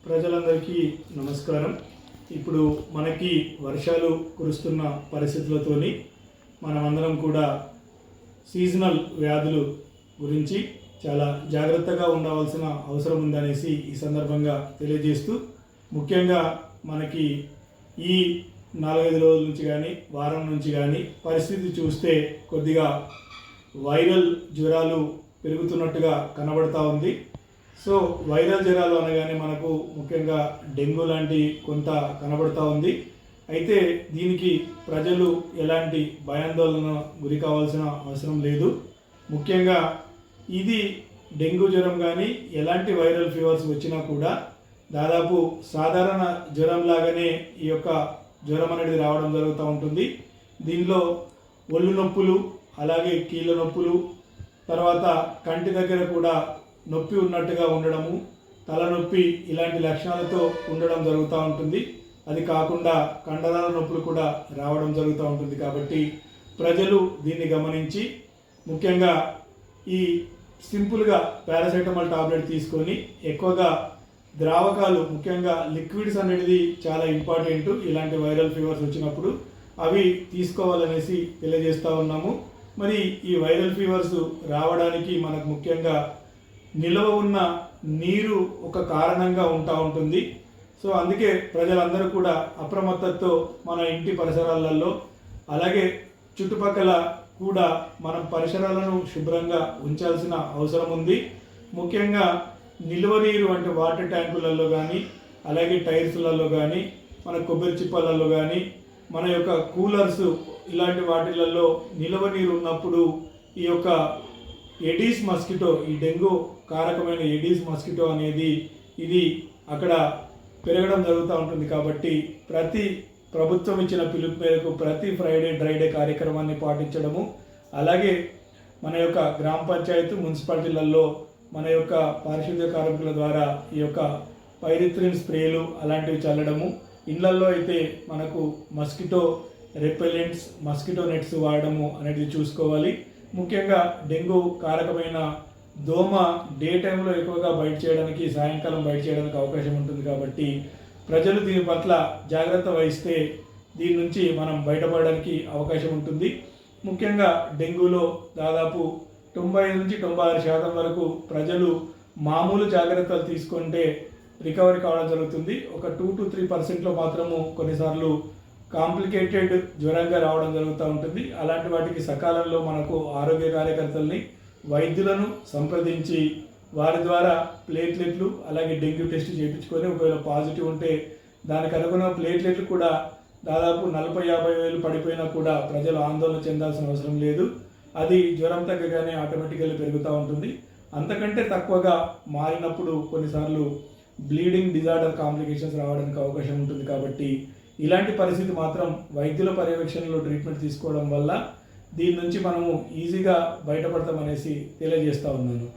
ప్రజలందరికీ నమస్కారం. ఇప్పుడు మనకి వర్షాలు కురుస్తున్న పరిస్థితులతోని మనమందరం కూడా సీజనల్ వ్యాధులు గురించి చాలా జాగ్రత్తగా ఉండవలసిన అవసరం ఉందనేసి ఈ సందర్భంగా తెలియజేస్తూ, ముఖ్యంగా మనకి ఈ 4-5 రోజుల నుంచి కానీ వారం నుంచి కానీ పరిస్థితి చూస్తే కొద్దిగా వైరల్ జ్వరాలు పెరుగుతున్నట్టుగా కనబడతా ఉంది. సో వైరల్ జ్వరాలు అనగానే మనకు ముఖ్యంగా డెంగ్యూ లాంటి కొంత కనబడతా ఉంది. అయితే దీనికి ప్రజలు ఎలాంటి భయాందోళన గురి కావాల్సిన అవసరం లేదు. ముఖ్యంగా ఇది డెంగ్యూ జ్వరం కానీ ఎలాంటి వైరల్ ఫీవర్స్ వచ్చినా కూడా దాదాపు సాధారణ జ్వరం లాగానే ఈ యొక్క జ్వరం అనేది రావడం జరుగుతూ ఉంటుంది. దీనిలో ఒళ్ళు నొప్పులు, అలాగే కీళ్ళ నొప్పులు, తర్వాత కంటి దగ్గర కూడా నొప్పి ఉన్నట్టుగా ఉండడము, తలనొప్పి ఇలాంటి లక్షణాలతో ఉండడం జరుగుతూ ఉంటుంది. అది కాకుండా కండరాల నొప్పులు కూడా రావడం జరుగుతూ ఉంటుంది. కాబట్టి ప్రజలు దీన్ని గమనించి ముఖ్యంగా ఈ సింపుల్గా పారాసెటమాల్ టాబ్లెట్ తీసుకొని ఎక్కువగా ద్రావకాలు, ముఖ్యంగా లిక్విడ్స్ అనేది చాలా ఇంపార్టెంట్ ఇలాంటి వైరల్ ఫీవర్స్ వచ్చినప్పుడు, అవి తీసుకోవాలనేసి తెలియజేస్తూ ఉన్నాము. మరి ఈ వైరల్ ఫీవర్స్ రావడానికి మనకు ముఖ్యంగా నిల్వ ఉన్న నీరు ఒక కారణంగా ఉంటుంది. సో అందుకే ప్రజలందరూ కూడా అప్రమత్తతో మన ఇంటి పరిసరాలలో, అలాగే చుట్టుపక్కల కూడా మనం పరిసరాలను శుభ్రంగా ఉంచాల్సిన అవసరం ఉంది. ముఖ్యంగా నిల్వ నీరు అంటే వాటర్ ట్యాంకులలో కానీ, అలాగే టైర్స్లలో కానీ, మన కొబ్బరి చిప్పలలో కానీ, మన యొక్క కూలర్స్ ఇలాంటి వాటిలలో నిల్వ నీరు ఉన్నప్పుడు ఈ యొక్క ఎడీస్ మస్కిటో, ఈ డెంగ్యూ కారకమైన ఎడీస్ మస్కిటో అనేది ఇది అక్కడ పెరగడం జరుగుతూ ఉంటుంది. కాబట్టి ప్రతి ప్రభుత్వం ఇచ్చిన పిలుపు మేరకు ప్రతి ఫ్రైడే డ్రై డే కార్యక్రమాన్ని పాటించడము, అలాగే మన యొక్క గ్రామ పంచాయతీ మున్సిపాలిటీలలో మన యొక్క పారిశుద్ధ్య కార్మికుల ద్వారా ఈ యొక్క పైరిథ్రిన్ స్ప్రేలు అలాంటివి చల్లడము, ఇళ్లలో అయితే మనకు మస్కిటో రెపెలెంట్స్, మస్కిటో నెట్స్ వాడడము అనేది చూసుకోవాలి. ముఖ్యంగా డెంగ్యూ కారకమైన దోమ డే టైంలో ఎక్కువగా బయట చేయడానికి, సాయంకాలం బయట చేయడానికి అవకాశం ఉంటుంది. కాబట్టి ప్రజలు దీని పట్ల జాగ్రత్త వహిస్తే దీని నుంచి మనం బయటపడడానికి అవకాశం ఉంటుంది. ముఖ్యంగా డెంగ్యూలో దాదాపు 95-96% వరకు ప్రజలు మామూలు జాగ్రత్తలు తీసుకుంటే రికవరీ కావడం జరుగుతుంది. ఒక 2-3% మాత్రము కొన్నిసార్లు కాంప్లికేటెడ్ జ్వరంగా రావడం జరుగుతూ ఉంటుంది. అలాంటి వాటికి సకాలంలో మనకు ఆరోగ్య కార్యకర్తల్ని, వైద్యులను సంప్రదించి వారి ద్వారా ప్లేట్లెట్లు అలాగే డెంగ్యూ టెస్ట్ చేయించుకొని ఒకవేళ పాజిటివ్ ఉంటే దానికి అనుగుణ ప్లేట్లెట్లు కూడా దాదాపు 40-50 వేలు పడిపోయినా కూడా ప్రజలు ఆందోళన చెందాల్సిన అవసరం లేదు. అది జ్వరం తగ్గగానే ఆటోమేటికల్లీ పెరుగుతూ ఉంటుంది. అంతకంటే తక్కువగా మారినప్పుడు కొన్నిసార్లు బ్లీడింగ్ డిజార్డర్ కాంప్లికేషన్స్ రావడానికి అవకాశం ఉంటుంది. కాబట్టి ఇలాంటి పరిస్థితి మాత్రం వైద్యుల పర్యవేక్షణలో ట్రీట్మెంట్ తీసుకోవడం వల్ల దీని నుంచి మనము ఈజీగా బయటపడతామనేసి తెలియజేస్తూ ఉన్నాను.